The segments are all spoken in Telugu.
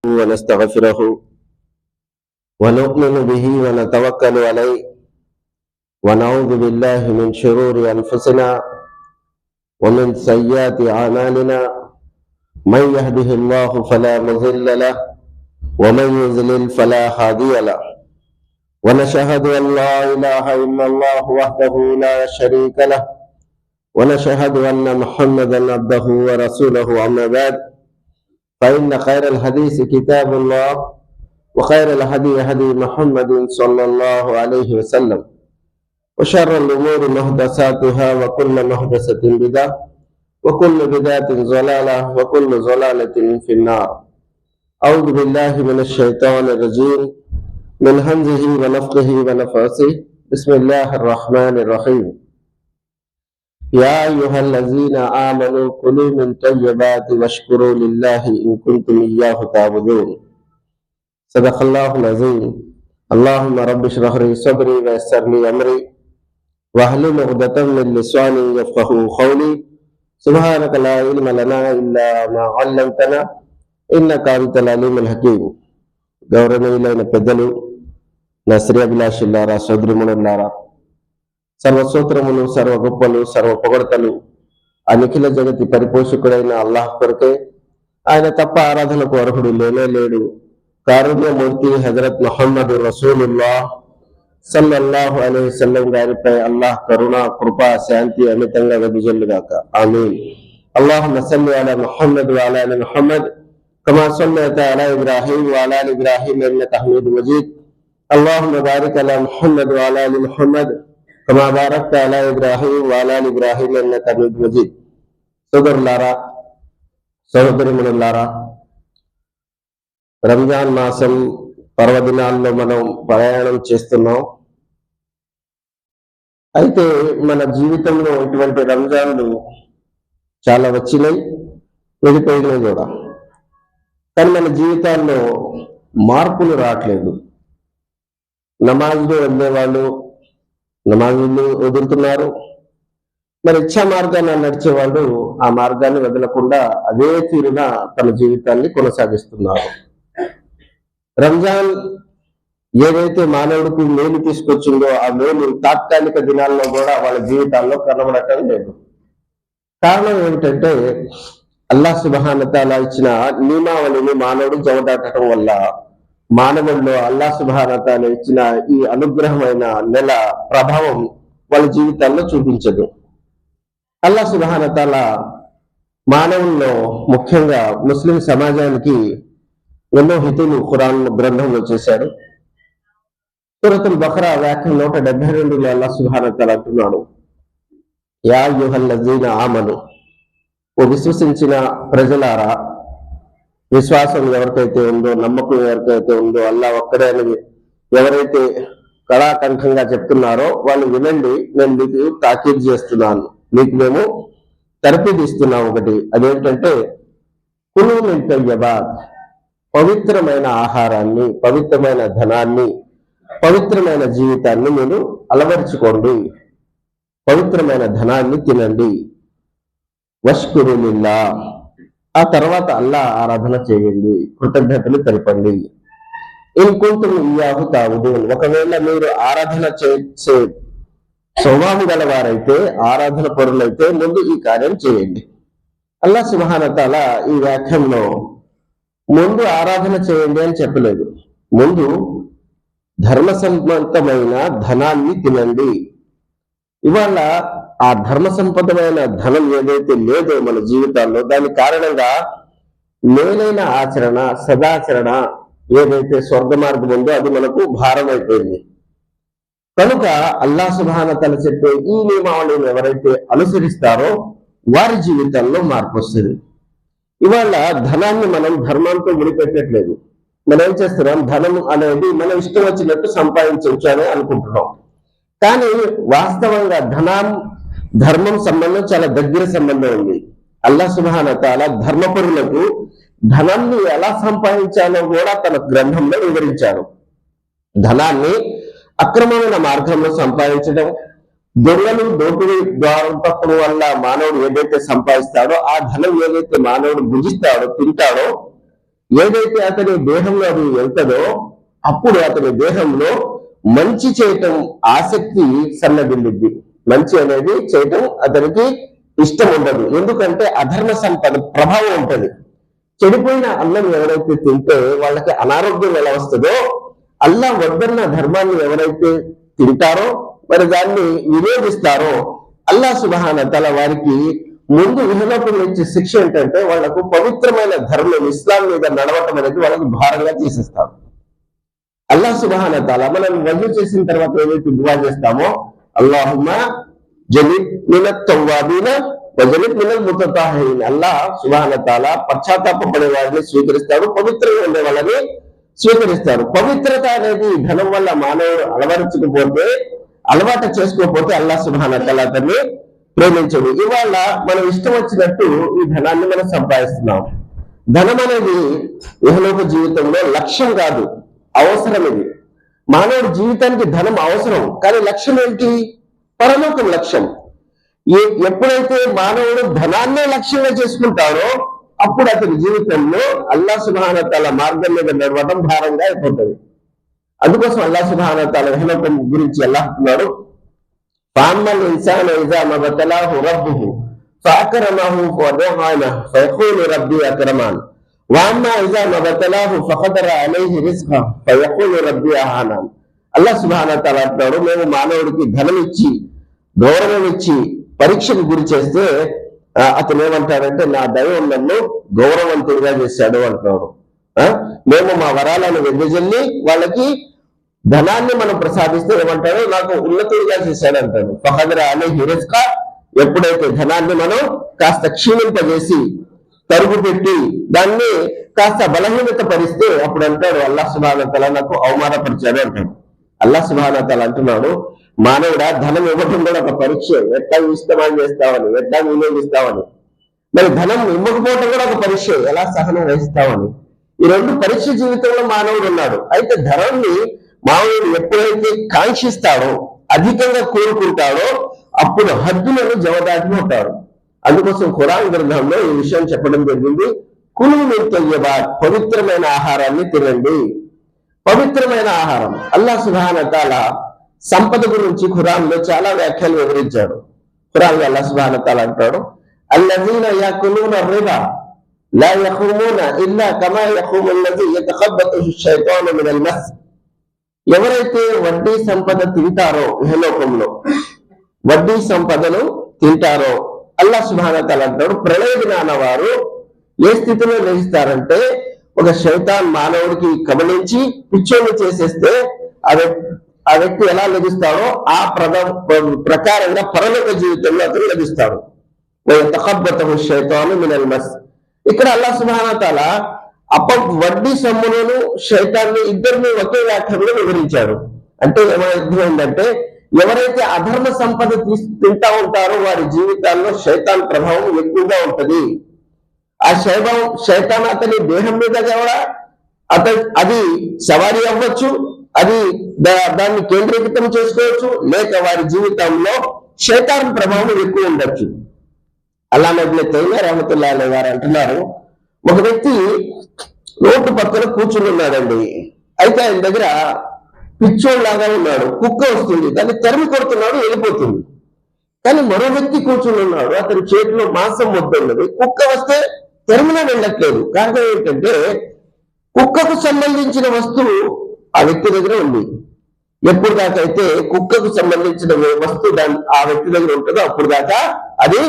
ونستغفره ونؤمن به ونتوكل عليه ونعوذ بالله من شرور أنفسنا ومن سيئات أعمالنا. من يهده الله فلا مضل له ومن يضلل فلا هادي له. ونشهد أن لا إله إلا الله وحده لا شريك له ونشهد أن محمدا عبده ورسوله. أما بعد، فإن خير الحديث كتاب الله وخير الهدي هدي محمد صلى الله عليه وسلم وشر الأمور محدثاتها وكل محدثة بدعة وكل بدعة ضلالة وكل ضلالة في النار. أعوذ بالله من الشيطان الرجيم من همزه ونفخه ونفثه. بسم الله الرحمن الرحيم. يا أيها الذين آمنوا كلوا من طيبات واشكروا لله إن كنتم إياه تعبدون. صدق الله العظيم. اللهم رب اشرح لي صدري ويسر لي أمري واحلل عقدة من لساني يفقهوا قولي. سبحانك لا علم لنا إلا ما علمتنا إنك أنت العليم الحكيم. గౌరవనీయులైన పెద్దలు, నా శ్రేయాభిలాషులారా, సోదరిమణులారా, సర్వసూత్రములు, సర్వ గొప్పలు, సర్వ పొగడతలు ఆ నిఖిల జగతి పరిపోషకుడైన అల్లాహ్ కొరకే. ఆయన తప్ప ఆరాధనకు అర్హుడు లేనే లేడు. కారుణ్యమూర్తి హజరత్ ముహమ్మద్ రసూలుల్లాహ్ సల్లల్లాహు అలైహి వసల్లం గారిపై అల్లాహ్ కరుణ, కృప, శాంతి అమితంగా వెదజల్లుగాక. ఆమీన్. అల్లాహుమ్మ సల్లి అలా ముహమ్మద్ వ అలా ఆలి ముహమ్మద్ కమా సల్లైత అలా ఇబ్రాహీం వ అలా ఆలి ఇబ్రాహీం ఇన్నక హమీదుమ్ మజీద్. అల్లాహుమ్మ బారిక్ అలా ముహమ్మద్ వ అలా ఆలి ముహమ్మద్ కమా బారక్త అలా ఇబ్రాహీం వ అలా ఆలి ఇబ్రాహీం ఇన్నక హమీదుమ్ మజీద్. సోదరులారా, సహోదరిమణులారా, రంజాన్ మాసం పర్వదినాల్లో మనం ప్రయాణం చేస్తున్నాం. అయితే మన జీవితంలో ఇటువంటి రంజాన్లు చాలా వచ్చినాయి, వెళ్ళిపోయినాయి కూడా. కానీ మన జీవితాల్లో మార్పులు రావట్లేదు. నమాజులు వెళ్ళేవాళ్ళు నమాజులు వదులుతున్నారు. మరి ఇచ్చా మార్గాన్ని నడిచేవాళ్ళు ఆ మార్గాన్ని వదలకుండా అదే తీరున తన జీవితాన్ని కొనసాగిస్తున్నారు. రంజాన్ ఏదైతే మానవుడికి మేలు తీసుకొచ్చిందో ఆ మేలు తాత్కాలిక దినాల్లో కూడా వాళ్ళ జీవితాల్లో కనబడటం లేదు. కారణం ఏమిటంటే, అల్లాహ్ సుబ్హానహు వ తఆలా ఇచ్చిన నియమావళిని మానవుడు జవదాటడం వల్ల మానవుల్లో అల్లాహ్ సుబ్హానహు వ తఆలా ఇచ్చిన ఈ అనుగ్రహమైన నెల ప్రభావం వాళ్ళ జీవితాల్లో చూపించదు. అల్లాహ్ సుబ్హానహు వ తఆలా మానవుల్లో, ముఖ్యంగా ముస్లిం సమాజానికి ఎన్నో హితులు ఖురాన్ గ్రంథంలో చేశాడు. సూరతుల్ బఖరా వ్యాఖ్య 172లో అల్లాహ్ సుబ్హానహు వ తఆలా అంటున్నాడు, యా అయ్యుహల్లజీన ఆమను, ఓ విశ్వసించిన ప్రజలారా, విశ్వాసం ఎవరికైతే ఉందో, నమ్మకం ఎవరికైతే ఉందో, అల్లాహ్ ఒక్కడే అని ఎవరైతే కళాకంఠంగా చెప్తున్నారో వాళ్ళు వినండి. నేను మీకు తాకీదు చేస్తున్నాను, మీకు మేము తరపీదు ఇస్తున్నాం. ఒకటి అదేంటంటే, కులు మిన్ తయ్యిబాత్, పవిత్రమైన ఆహారాన్ని, పవిత్రమైన ధనాన్ని, పవిత్రమైన జీవితాన్ని మీరు అలవరుచుకోండి. పవిత్రమైన ధనాన్ని తినండి. వష్కురు లిల్లాహ్, ఆ తర్వాత అల్లాహ్ ఆరాధన చేయండి, కృతజ్ఞతలు తెలపండి. ఇన్ కుంతుమ్ ఇయ్యాహు తాబుదూన్, ఒకవేళ మీరు ఆరాధన చేసే స్వభావం గల వారైతే, ఆరాధన పరులైతే ముందు ఈ కార్యం చేయండి. అల్లాహ్ సుబ్హానహు వ తఆలా ఈ వ్యాఖ్యంలో ముందు ఆరాధన చేయండి అని చెప్పలేదు, ముందు ధర్మసమ్మతమైన ధనాన్ని తినండి. ఇవాళ ఆ ధర్మసంపదమైన ధనం ఏదైతే లేదో మన జీవితాల్లో, దాని కారణంగా మేలైన ఆచరణ, సదాచరణ ఏదైతే స్వర్గ మార్గం ఉందో అది మనకు భారం అయిపోయింది. కనుక అల్లాహ్ సుబ్హానహు వ తఆలా చెప్పే ఈ నియమావళిని ఎవరైతే అనుసరిస్తారో వారి జీవితాల్లో మార్పు వస్తుంది. ఇవాళ ధనాన్ని మనం ధర్మంతో ముడిపెట్టట్లేదు. మనం ఏం చేస్తున్నాం, ధనం అనేది మనం ఇష్టం వచ్చినట్టు సంపాదించవచ్చు అని అనుకుంటున్నాం. కానీ వాస్తవంగా ధర్మం సంబంధం చాలా దగ్గర సంబంధం ఉంది. అల్లాహ్ సుబ్హానహు వ తఆలా ధర్మపరులకు ధనాన్ని ఎలా సంపాదించాలో కూడా తన గ్రంథంలో వివరించారు. ధనాన్ని అక్రమమైన మార్గంలో సంపాదించడం, దొంగలు దోపిడీ ద్వారం తప్పుల వల్ల మానవుడు ఏదైతే సంపాదిస్తాడో ఆ ధనం ఏదైతే మానవుడు భుజిస్తాడో తింటాడో ఏదైతే అతని దేహంలో అది వెళ్తుందో అప్పుడు అతని దేహంలో మంచి చేయటం ఆసక్తి సన్నగిల్లిద్ది. మంచి అనేది చేయటం అతనికి ఇష్టం ఉండదు. ఎందుకంటే అధర్మ సంపద ప్రభావం ఉంటుంది. చెడిపోయిన అన్నం ఎవరైతే తింటే వాళ్ళకి అనారోగ్యం ఎలా వస్తుందో, అల్లా వద్దన్న ధర్మాన్ని ఎవరైతే తింటారో మరి దాన్ని వినియోగిస్తారో అల్లా సుబ్హానహు వ తఆలా వారికి ముందు ఇహలోకంలో ఇచ్చే శిక్ష ఏంటంటే వాళ్లకు పవిత్రమైన ధర్మం ఇస్లాం మీద నడవటం అనేది వాళ్ళకి భారంగా చేసేస్తారు. అల్లా సుబ్హానహు వ తఆలా మనం వజూ చేసిన తర్వాత ఏదైతే దువా చేస్తామో, అల్లాహుమ్మా జనిబ్ మినత్ తవ్వాబీన వజనిబ్ మినల్ ముతతాహిరీన్, అల్లా సుబ్హానహు వ తఆలా పశ్చాత్తాపపడే వారిని స్వీకరిస్తాడు, పవిత్రంగా ఉండే వాళ్ళని స్వీకరిస్తారు. పవిత్రత అనేది ధనం వల్ల మానవుడు అలవరించకపోతే, అలవాటు చేసుకోకపోతే అల్లా సుబ్హానహు వ తఆలా అతన్ని ప్రేమించడు. ఇవాళ మనం ఇష్టం వచ్చినట్టు ఈ ధనాన్ని మనం సంపాదిస్తున్నాం. ధనం అనేది ఇహలోక జీవితంలో లక్ష్యం కాదు, అవసరం. ఇది మానవుడి జీవితానికి ధనం అవసరం, కానీ లక్ష్యం ఏంటి? పరలోకం లక్ష్యం. ఎప్పుడైతే మానవుడు ధనాన్నే లక్ష్యంగా చేసుకుంటాడో అప్పుడు అతని జీవితంలో అల్లా సుబ్హానహు వ తఆలా మార్గం మీద నడవడం భారంగా అయిపోతుంది. అందుకోసం అల్లా సుబ్హానహు వ తఆలా ఇహలోకం గురించి అల్లాహ్ అంటున్నాడు, ఫామ్మల్ ఇన్సాను ఇజా మబతలాహు రబ్బుహు ఫఅక్రమహు ఫనఅమహు ఫయఖూలు రబ్బీ అక్రమాన్ వఅమ్మా ఇజా మబతలాహు ఫఖదర అలైహి రిజ్ఖహు ఫయఖూలు రబ్బీ అహానాన్. అల్లా సుబ్హానహు వ తఆలా అంటున్నాడు, మేము మానవుడికి ధనం ఇచ్చి గౌరవం ఇచ్చి పరీక్షకు గురి చేస్తే అతను ఏమంటాడంటే నా దైవం నన్ను గౌరవవంతుడిగా చేశాడు అంటున్నాడు. మేము మా వరాలను వెదజల్లి వాళ్ళకి ధనాన్ని మనం ప్రసాదిస్తే ఏమంటాడు, నాకు ఉన్నతుడిగా చేశాడు అంటాడు. ఫఖదర అలైహి రిజ్ఖహు, ఎప్పుడైతే ధనాన్ని మనం కాస్త క్షీణింపజేసి తరుగు పెట్టి దాన్ని కాస్త బలహీనత పరిస్తే అప్పుడు అంటాడు అల్లాహ్ సుబ్హానహు వ తఆలా నాకు అవమానపరిచాడు అంటాడు. అల్లాహ్ సుబ్హానహు వ తఆలా అంటున్నాడు, మానవుడా ధనం ఇవ్వటం కూడా ఒక పరీక్ష. ఎట్లా ఇష్టమని చేస్తావని, ఎట్లా వినియోగిస్తావని. మరి ధనం ఇవ్వకపోవటం కూడా ఒక పరీక్ష, ఎలా సహనం వహిస్తావని. ఈ రెండు పరీక్ష జీవితంలో మానవుడు ఉన్నాడు. అయితే ధనాన్ని మానవుడు ఎప్పుడైతే కాంక్షిస్తాడో, అధికంగా కోరుకుంటాడో అప్పుడు హద్దులను జవదాటి ఉంటాడు. అందుకోసం ఖురాన్ గ్రంథంలో ఈ విషయం చెప్పడం జరిగింది, కులు మిన్ తయ్యిబాత్, పవిత్రమైన ఆహారాన్ని తినండి. పవిత్రమైన ఆహారం. అల్లాహ్ సుబ్హానహు వ తఆలా సంపద గురించి ఖురాన్ లో చాలా వ్యాఖ్యలు వివరించాడు. ఖురాన్ లో అల్లాహ్ సుబ్హానహు వ తఆలా అంటాడు, అల్లజీన యకులూన రిబా లా యఖూమున ఇల్లా కమా యఖూము అల్లజీ యతఖబ్బతుహు షైతాను మినల్ మస్. ఎవరైతే వడ్డీ సంపద తింటారో, ఇహలోకంలో వడ్డీ సంపదను తింటారో అల్లాహ్ సుబ్హానహు వ తఆలా అంటాడు, ప్రళయ దినాన వారు ఏ స్థితిలో గ్రహిస్తారంటే ఒక శైతాన్ మానవుడికి కబలించి పిచ్చోళ్ళు చేసేస్తే ఆ వ్యక్తి ఎలా లభిస్తాడో ఆ ప్రకారంగా పరలోక జీవితంలో అతను లభిస్తాడు. యతఖబ్బతుహు షైతాను మినల్ మస్. ఇక్కడ అల్లాహ్ సుబ్హానహు వ తఆలా వడ్డీ సొమ్ములను శైతాన్ని ఇద్దరిని ఒకే వ్యాఖ్యలో వివరించాడు. అంటే ఏమైందంటే ఎవరైతే అధర్మ సంపద తింటా ఉంటారో వారి జీవితాల్లో శైతాన్ ప్రభావం ఎక్కువగా ఉంటది. ఆ శైతాన్ అతని దేహం మీద కూడా అది సవారీ అవ్వచ్చు, అది దాన్ని కేంద్రీకృతం చేసుకోవచ్చు, లేక వారి జీవితంలో శైతాన్ ప్రభావం ఎక్కువ ఉండొచ్చు. అల్లామా ఇబ్న్ తైమియా రహ్మతుల్లాహి అలైహి వారు అంటున్నారు, ఒక వ్యక్తి రోడ్డు పక్కన కూర్చుని ఉన్నాడండి. అయితే ఆయన దగ్గర పిచ్చోళ్ళలాగా ఉన్నాడు. కుక్క వస్తుంది, దాన్ని తరిమి కొడుతున్నాడు, వెళ్ళిపోతుంది. కానీ మరో వ్యక్తి కూర్చుని ఉన్నాడు, అతని చేతిలో మాంసం ముద్ద ఉన్నది. కుక్క వస్తే తరిమినా వెళ్ళట్లేదు. కారణం ఏంటంటే కుక్కకు సంబంధించిన వస్తువు ఆ వ్యక్తి దగ్గర ఉంది. ఎప్పుడు దాకా అయితే కుక్కకు సంబంధించిన వస్తువు ఆ వ్యక్తి దగ్గర ఉంటుందో అప్పుడు దాకా అది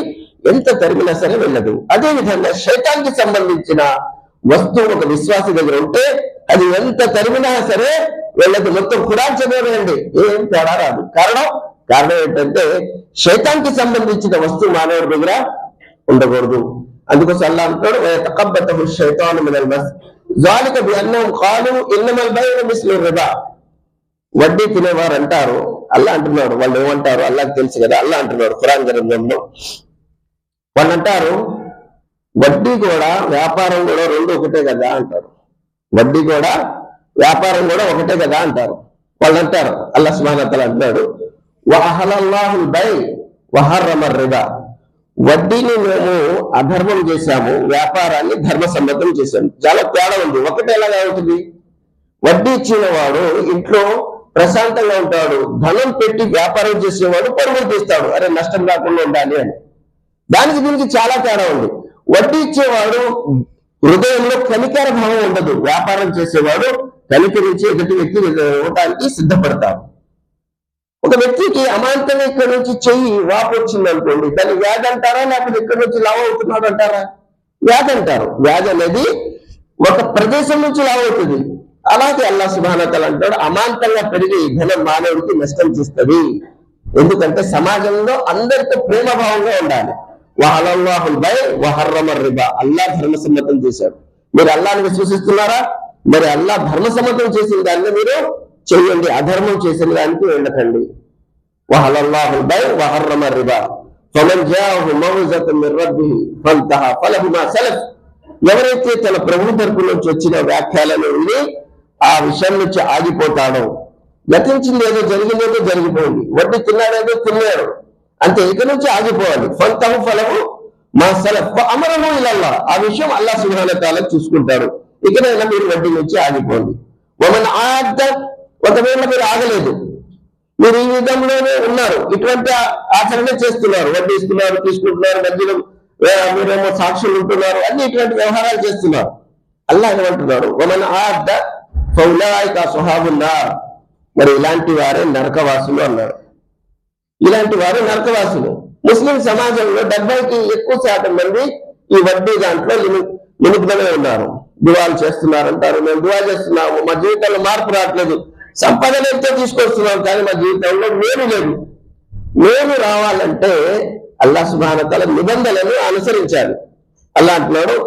ఎంత తరిమినా సరే వెళ్ళదు. అదే విధంగా శైతాన్కి సంబంధించిన వస్తువు ఒక విశ్వాసి దగ్గర ఉంటే అది ఎంత తరిమినా సరే వెళ్ళదు. మొత్తం ఖురాన్ చదవండి, ఏం తేడా రాదు. కారణం ఏంటంటే శైతాన్కి సంబంధించిన వస్తువు మానవుడి దగ్గర ఉండకూడదు. అందుకోసం అల్లాహ్ అంటాడు, యతఖబ్బతుహు షైతాను మినల్ మస్ ذلك بأنهم قالوا إنما البيع مثل الربا. వడ్డీ తినేవారు అంటారు, అల్లాహ్ అంటున్నాడు, వాళ్ళు ఏమంటారు అల్లాహ్కి తెలుసు కదా. అల్లాహ్ అంటున్నాడు ఖురాన్ గ్రంథంలో, వాళ్ళు అంటారు వడ్డీ కూడా వ్యాపారం కూడా రెండు ఒకటే కదా అంటారు. వడ్డీ కూడా వ్యాపారం కూడా ఒకటే కదా అంటారు. వాళ్ళు అంటారు, అల్లాహ్ సుబ్హానహు వ తఆలా అంటున్నాడు, వఅహల్లల్లాహుల్ బై వహర్రమ రిబా వడ్డీని మేము అధర్మం చేశాము, వ్యాపారాన్ని ధర్మసమ్మతం చేశాము. చాలా తేడా ఉంది. ఒకటి ఎలాగా ఉంటుంది, వడ్డీ ఇచ్చిన వాడు ఇంట్లో ప్రశాంతంగా ఉంటాడు, ధనం పెట్టి వ్యాపారం చేసేవాడు పరుగులు తీస్తాడు, అరే నష్టం రాకుండా ఉండాలి అని. దానికి దీనికి చాలా తేడా ఉంది. వడ్డీ ఇచ్చేవాడు హృదయంలో కనికర భావం ఉండదు, వ్యాపారం చేసేవాడు కనికరించి ఎదుటి వ్యక్తి ఇవ్వడానికి సిద్ధపడతాడు. ఒక వ్యక్తికి అమాంతంగా ఇక్కడ నుంచి చెయ్యి వాపు వచ్చింది అనుకోండి, దాన్ని వ్యాధి అంటారా, లేకపోతే ఇక్కడ నుంచి లావు అవుతున్నాడు అంటారా? వ్యాధి అంటారు. వ్యాధి అనేది ఒక ప్రదేశం నుంచి లావు అవుతుంది. అలాగే అల్లాహ్ సుబ్హానహు వ తఆలా అంటాడు, అమాంతంగా పెరిగి ధనం మానవుడికి నష్టం చేస్తుంది. ఎందుకంటే సమాజంలో అందరితో ప్రేమభావంగా ఉండాలి. వహలల్లాహుల్ బై వహర్రమర్ రిబా, అల్లాహ్ ధర్మసమ్మతం చేశాడు. మీరు అల్లాహ్ని విశ్వసిస్తున్నారా? మరి అల్లాహ్ ధర్మసమ్మతం చేసిన దాన్ని మీరు చెయ్యండి, అధర్మం చేసిన దానికి వెళ్ళకండి. వహలల్లాహుల్ బై వహర్రమర్ రిబా ఫమన్ జాఅహు మౌఇజతున్ మిర్ రబ్బిహి ఫంతహా ఫలహు మా సలఫ్. ఎవరైతే తన ప్రభు తరపు నుంచి వచ్చిన వ్యాఖ్యలను విని ఆ విషయం నుంచి ఆగిపోతాడో, గతించింది ఏదో జరిగిందేదో జరిగిపోయింది, వడ్డీ తిన్నాడేదో తిన్నాడు, అంతే, ఇక నుంచి ఆగిపోవాలి. ఫంతహు ఫలహు మా సలఫ్ అమరహు ఇలల్లాహ్, ఆ విషయం అల్లాహ్ సుబ్హానహు వ తఆలా చూసుకుంటాడు. ఇకనైనా మీరు వడ్డీ నుంచి ఆగిపోండి. వమన్ ఆద్ద, ఒకవేళ మీరు ఆగలేదు, మీరు ఈ విధంలోనే ఉన్నారు, ఇటువంటి ఆచరణ చేస్తున్నారు, వడ్డీ ఇస్తున్నారు, తీసుకుంటున్నారు, మధ్యలో మీరేమో సాక్షులు ఉంటున్నారు, అన్ని ఇటువంటి వ్యవహారాలు చేస్తున్నారు, అల్లాహ్ ఏమంటున్నాడు, వమన్ ఆద్ద ఫౌలాయిక అస్హాబున్నార్, మరి ఇలాంటి వారే నరకవాసులు అన్నారు. ఇలాంటి వారు నరకవాసులు. ముస్లిం సమాజంలో 70కి ఎక్కువ శాతం మంది ఈ వడ్డీ దాంట్లో నిమగ్నమే ఉన్నారు. దువాలు చేస్తున్నారు అంటారు, మేము దువా చేస్తున్నాము, మా జీవితంలో మార్పు రావట్లేదు, సంపాదన ఎంతో తీసుకొస్తున్నాం, కానీ మా జీవితంలో మేలు లేదు. మేలు రావాలంటే అల్లాహ్ సుబ్హానహు వ తఆలా నిబంధనలను అనుసరించాలి. అల్లాహ్ అంటున్నాడు,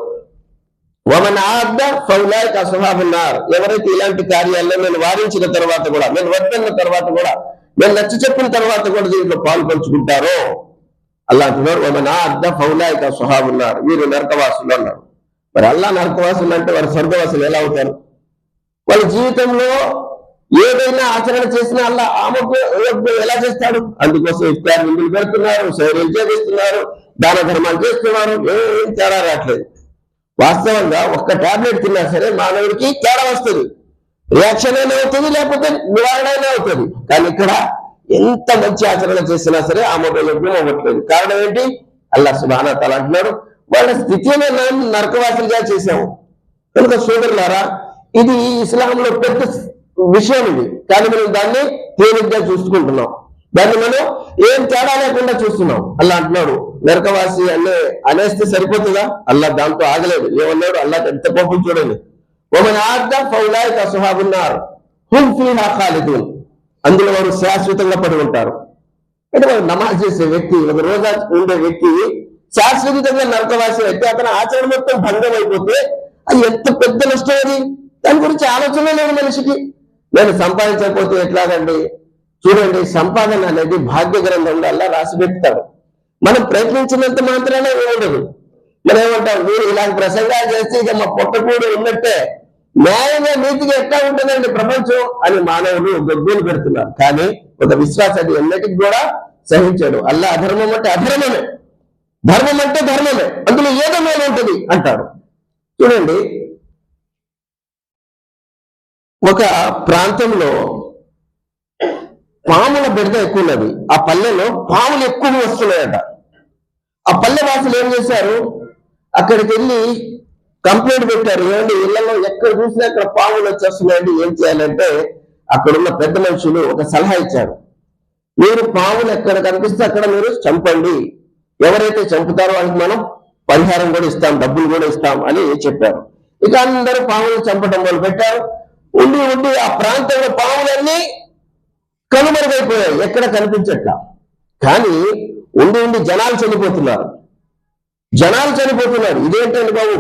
వమన్ ఆద్ద ఫౌలాయిక అస్హాబున్నార్, ఎవరైతే ఇలాంటి కార్యాల్లో నేను వారించిన తర్వాత కూడా, నేను వద్దన్న తర్వాత కూడా, నేను నచ్చ చెప్పిన తర్వాత కూడా దీంట్లో పాలు పంచుకుంటారో, అల్లాహ్ అంటున్నాడు, వమన్ ఆద్ద ఫౌలాయిక అస్హాబున్నార్, వీరు నరకవాసులు అన్నారు. మరి అల్లాహ్ నరకవాసులు అంటే వారు స్వర్గవాసులు ఎలా అవుతారు? వాళ్ళ జీవితంలో ఏదైనా ఆచరణ చేసినా అల్లాహ్ ఆమెకు ఎలా చేస్తాడు? అందుకోసం ఇఫ్తార్ విందులు పెడుతున్నారు, సైర్యం చేస్తున్నారు, దాన ధర్మాలు చేస్తున్నారు, ఏం తేడా రావట్లేదు. వాస్తవంగా ఒక్క టాబ్లెట్ తిన్నా సరే మానవుడికి తేడా వస్తుంది, రియాక్షన్ అయినా అవుతుంది, లేకపోతే నివారణ అయినా అవుతుంది. కానీ ఇక్కడ ఎంత మంచి ఆచరణ చేసినా సరే ఆమోదయోగ్యం అవ్వట్లేదు. కారణం ఏంటి? అల్లాహ్ సుబ్హానహు వ తఆలా అంటున్నాడు, వాళ్ళ స్థితిని నరకవాసులుగా చేశాము. కనుక సోదరులారా, ఇది ఇస్లాంలో పెద్ద విషయం ఇది, కానీ మనం దాన్ని తేలిగ్గా చూసుకుంటున్నాం, దాన్ని మనం ఏం తేడా లేకుండా చూస్తున్నాం. అల్లాహ్ అంటున్నాడు, నరకవాసి అనేస్తే సరిపోతుందా? అల్లాహ్ దాంతో ఆగలేదు. ఏమన్నాడు? అల్లాహ్ ఎంత కోపం చూడండి, వమన్ ఆద్ద ఫౌలాయిక అస్హాబున్నార్ హుమ్ ఫీహా ఖాలిదూన్, అందులో వారు శాశ్వతంగా పడి ఉంటారు. అంటే వారు నమాజ్ చేసే వ్యక్తి, ఒక రోజా ఉండే వ్యక్తి శాశ్వతంగా నరకవాసి అయితే అతని ఆచరణ మొత్తం భంగం అయిపోతే అది ఎంత పెద్ద నష్టం. అది దాని గురించి ఆలోచన లేదు మనిషికి. నేను సంపాదించకపోతే ఎట్లాగండి? చూడండి, సంపాదన అనేది భాగ్య గ్రంథంలో అల్లాహ్ రాసి పెడతాడు. మనం ప్రయత్నించినంత మాత్రానే ఉండదు. మనం ఏమంటాం, మీరు ఇలాంటి ప్రసంగాలు చేస్తే ఇక మా పొట్టకూడు ఉన్నట్టే, న్యాయంగా నీతిగా ఎట్లా ఉంటుందండి ప్రపంచం అని మానవులు గొడ్డూలు పెడుతున్నారు. కానీ ఒక విశ్వాసాన్ని ఎన్నటికి కూడా సహించాడు. అల్లాహ్ అధర్మం అంటే అధర్మమే, ధర్మం అంటే ధర్మమే, అందులో ఏదో మేలు ఉంటుంది అంటాడు. చూడండి, ఒక ప్రాంతంలో పాముల బెడద ఎక్కువ ఉన్నది. ఆ పల్లెలో పాములు ఎక్కువ వస్తున్నాయట. ఆ పల్లె వాసులు ఏం చేశారు, అక్కడికి వెళ్ళి కంప్లైంట్ పెట్టారు, ఏమండి ఇళ్లలో ఎక్కడ చూసినా అక్కడ పాములు వచ్చేస్తున్నాయండి, ఏం చేయాలంటే అక్కడున్న పెద్ద మనుషులు ఒక సలహా ఇచ్చారు, మీరు పాములు ఎక్కడ కనిపిస్తే అక్కడ మీరు చంపండి, ఎవరైతే చంపుతారో వాళ్ళకి మనం పరిహారం కూడా ఇస్తాం, డబ్బులు కూడా ఇస్తాం అని చెప్పారు. ఇక అందరూ పాములు చంపడం మొదలు పెట్టారు. ఉండి ఉండి ఆ ప్రాంతంలో పాములన్నీ కనుమరుగైపోయాయి, ఎక్కడ కనిపించట్లా. కానీ ఉండి ఉండి జనాలు చనిపోతున్నారు. ఇదేంటండి బాబు,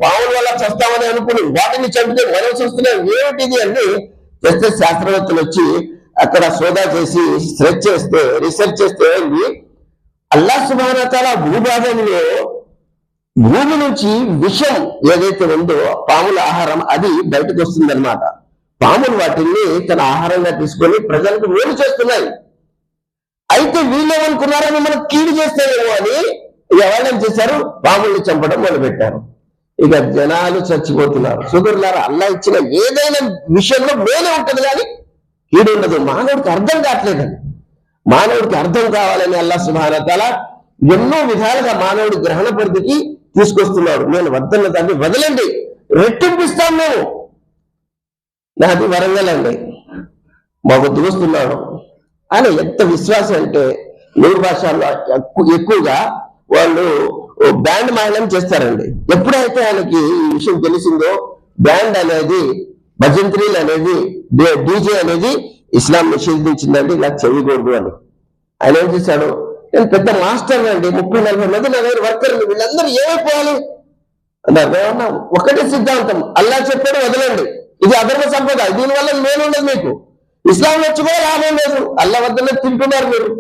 పాముల వల్ల చస్తామని అనుకుని వాటిని చంపితే మనం చస్తున్నాం, ఏమిటిది అని చేస్తే శాస్త్రవేత్తలు వచ్చి అక్కడ సోదా చేసి రీసెర్చ్ చేస్తే అల్లాహ్ సుబ్హానహు వ తఆలా భూభాగంలో భూమి నుంచి విషం ఏదైతే ఉందో పాముల ఆహారం అది బయటకు వస్తుందన్నమాట. పాములు వాటిని తన ఆహారంగా తీసుకొని ప్రజలకు మేలు చేస్తున్నాయి. అయితే వీళ్ళేమనుకున్నారో మనం కీడు చేస్తారేమో అని ఎవరేం చేశారు, పాముల్ని చంపడం మొదలుపెట్టారు. ఇక జనాలు చచ్చిపోతున్నారు. సోదరులారా, అల్లా ఇచ్చిన ఏదైనా విషయంలో మేలే ఉంటుంది కానీ కీడు ఉండదు. మానవుడికి అర్థం కావట్లేదని, మానవుడికి అర్థం కావాలని అల్లాహ్ సుబ్హానహు వ తఆలా ఎన్నో విధాలుగా మానవుడి గ్రహణ పరిధికి తీసుకొస్తున్నాడు. నేను వద్దన్న దాన్ని వదలండి, రెట్టింపిస్తాను నేను. నాది వరంగల్ అండి, మాకు దోస్తున్నాడు. ఆయన ఎంత విశ్వాసం అంటే నూరు భాషల్లో ఎక్కువగా వాళ్ళు బ్యాండ్ మాయనం చేస్తారండి. ఎప్పుడైతే ఆయనకి ఈ విషయం తెలిసిందో, బ్యాండ్ అనేది, భజంత్రీలు అనేది, డీజే అనేది ఇస్లాం నిషేధించిందండి, ఇలా చెయ్యకూడదు అని. ఆయన ఏం చేశాడు, నేను పెద్ద మాస్టర్ అండి, 30-40 మంది నా దగ్గర వర్కర్లు, వీళ్ళందరూ ఏమైపోవాలి అన్నారు. ఒకటే సిద్ధాంతం, అల్లా చెప్పాడు వదలండి, ఇది అధర్మ సంపద, దీనివల్ల నేను ఉండదు, మీకు ఇస్లాం వచ్చి కూడా లాభం లేదు, అల్లా వద్దనే తింటున్నారు మీరు.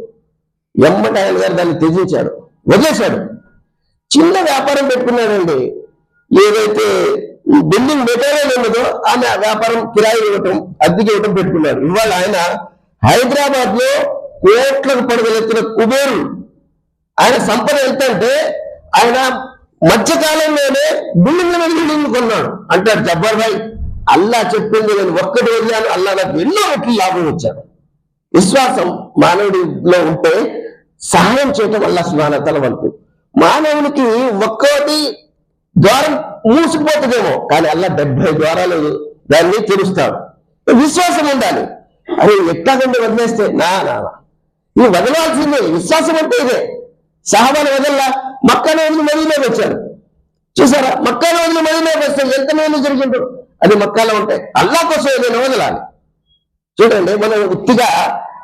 ఎమ్మటి ఆయన గారు దాన్ని త్యజించాడు, వదిలేశాడు. చిన్న వ్యాపారం పెట్టుకున్నాడండి. ఏదైతే బిల్డింగ్ మెటీరియల్ ఉన్నదో ఆమె వ్యాపారం కిరాయి ఇవ్వటం, అద్దెకి ఇవ్వటం పెట్టుకున్నాడు. ఇవాళ ఆయన హైదరాబాద్ లో కోట్లకు పడుదలెత్తిన కుబేరు. ఆయన సంపద ఎంతంటే ఆయన మధ్యకాలంలోనే బిల్డింగ్ కొన్నాడు. అంటాడు జబ్బర్ భాయ్, అల్లా చెప్పింది నేను ఒక్కటి వదిలాను, అల్లా నాకు ఎన్నో రెట్లు లాభం వచ్చాడు. విశ్వాసం మానవుడిలో ఉంటే సహాయం చేయటం అల్లాహ్ సుబ్హానహు వ తఆలా వంతు. మానవునికి ఒక్కటి ద్వారం మూసుకుపోతుందేమో, కానీ అల్లా 70 ద్వారాలు దాన్ని తెరుస్తాడు. విశ్వాసం ఉండాలి. అది ఎట్లాగండి వదిలేస్తే ఇది వదలాల్సిందే. విశ్వాసం అంటే ఇదే. సహాబాను వదల్లా, మక్కాను వదిలి మదీనాకు వచ్చారు. చూసారా, మక్కాను వదిలి మదీనాకు వస్తే ఎంత మేలు జరిగిందో. అది మక్కాలో ఉంటాయి. అల్లా కోసం ఏదైనా వదలాలి. చూడండి, మనం ఉత్తిగా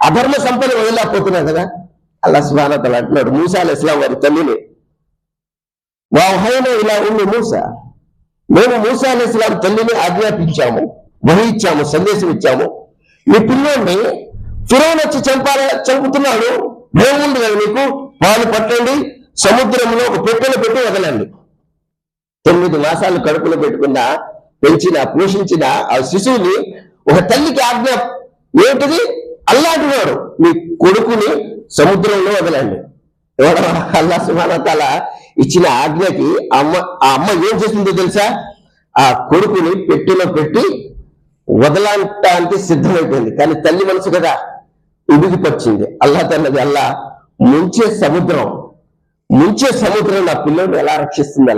అధర్మ సంపద వదిలేకపోతున్నాం కదా. అల్లాహ్ సుబ్హానహు వ తఆలా అంటున్నాడు మూసా అలైహిస్సలాం వారి తల్లిని, వహైనా ఇలా ఉమ్మి మూసా, మేము మూసా అలైహిస్సలాం తల్లిని ఆజ్ఞాపించాము, వహీ ఇచ్చాము, సందేశం ఇచ్చాము, మీ పిల్లోడిని ఫిరౌన్ వచ్చి చంపుతున్నాడు, భయం ఉంది కదా మీకు, పాలు పట్టండి, సముద్రంలో ఒక పెట్టెలో పెట్టి వదలండి. 9 మాసాలు కడుపులో పెట్టుకున్న, పెంచిన, పోషించిన ఆ శిశువుని ఒక తల్లికి ఆజ్ఞ ఏంటిది, అల్లాంటివాడు మీ కొడుకుని సముద్రంలో వదలండి. ఎవడ అల్లాహ్ సుబ్హానహు వ తఆలా ఇచ్చిన ఆజ్ఞకి ఆ అమ్మ ఏం చేసిందో తెలుసా, ఆ కొడుకుని పెట్టెలో పెట్టి వదలటానికి సిద్ధమైపోయింది. కానీ తల్లి మనసు కదా ఉడిగిపచ్చింది. అల్లాహ్ తన్నది, అల్లా ముంచే సముద్రం నా పిల్లల్ని ఎలా రక్షిస్తుంది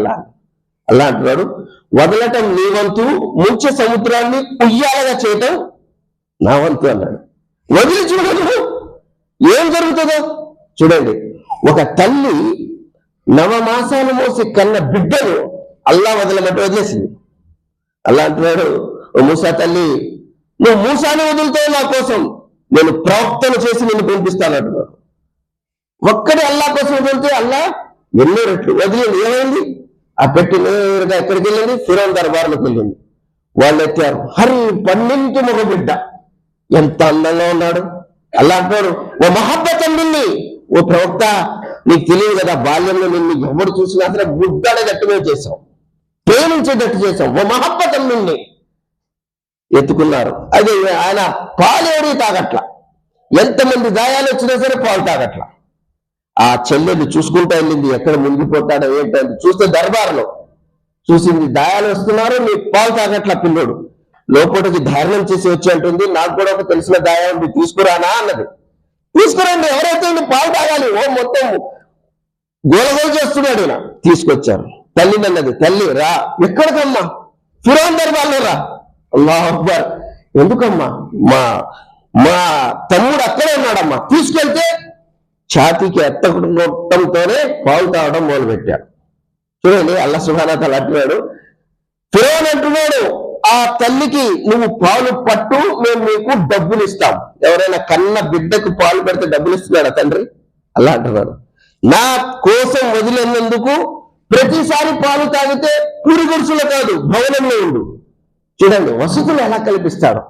అల్లా అంటున్నాడు, వదలటం నీ వంతు, ముంచే సముద్రాన్ని ఉయ్యాలగా చేయటం నా వంతు అన్నాడు. వదిలి చూడదు ఏం జరుగుతుందో చూడండి. ఒక తల్లి 9 మాసాలు మోసి కన్న బిడ్డను అల్లా వదలమంటే వదిలేసింది. అల్లా అంటున్నాడు, మూసా తల్లి, నువ్వు మూసాను వదులుతావు నా కోసం, నేను ప్రవక్తను చేసి నిన్ను పంపిస్తాను అంటున్నాడు. ఒక్కడే అల్లా కోసం వదిలితే అల్లా ఎన్నో రెట్లు వదిలింది. ఏమైంది, ఆ పెట్టి నేరుగా ఎక్కడికి వెళ్ళింది, ఫిరౌన్ దర్బార్లోకి వెళ్ళింది. వాళ్ళు ఎత్తారు, హరి 12 మగ బిడ్డ, ఎంత అందంగా ఉన్నాడు. అల్లా అంటున్నాడు, ఓ మహబ్బతం నిన్ని, ఓ ప్రవక్త, నీకు తెలియదు కదా, బాల్యంలో నిన్ను ఎవరు చూసినా అసలు గుడ్డడగట్టుగా చేశాం, ప్రేమించేటట్టు చేశాం, ఓ మహబ్బతం నిన్ని ఎత్తుకున్నారు. అదే ఆయన పాలేడి తాగట్ల, ఎంతమంది గాయాలు వచ్చినా సరే పాలు తాగట్ల. ఆ చెల్లెలు చూసుకుంటూ వెళ్ళింది, ఎక్కడ మునిగిపోతాడో ఏంటంటే చూస్తే దర్బారులో చూసింది, గాయాలు వస్తున్నారు, నీ పాలు తాగట్ల పిల్లోడు. లోపలికి ధారణం చేసి వచ్చి అంటుంది, నాకు కూడా ఒక తెలిసిన గాయం ఉంది, తీసుకురానా అన్నది. తీసుకురండి, ఎవరైతే పాలు తాగాలి, ఓ మొత్తం గోలగోలు చేస్తున్నాడు. తీసుకొచ్చారు. తల్లిని అన్నది, తల్లి రా, ఎక్కడికమ్మా, ఫిరౌన్ దర్బార్లో రా. అల్లాహు అక్బర్, ఎందుకమ్మా, మా తమ్ముడు అక్కడే ఉన్నాడమ్మా, తీసుకెళ్తే ఛాతీకి ఎత్తకుంటంతోనే పాలు తాగడం మొదలుపెట్టాడు. చూడండి, అల్లాహ్ సుబ్హానహు వ తఆలా అంటున్నాడు, ఫిరౌన్ అంటున్నాడు ఆ తల్లికి, నువ్వు పాలు పట్టు, మేము నీకు డబ్బులు ఇస్తాం. ఎవరైనా కన్న బిడ్డకు పాలు పెడితే డబ్బులు ఇస్తున్నాడా తండ్రి? అల్లా అంటున్నాడు, నా కోసం వదిలినందుకు ప్రతిసారి పాలు తాగితే పూరి గుడిసెలో కాదు, భవనంలో ఉండు. చూడండి, వసతులు ఎలా కల్పిస్తాడు.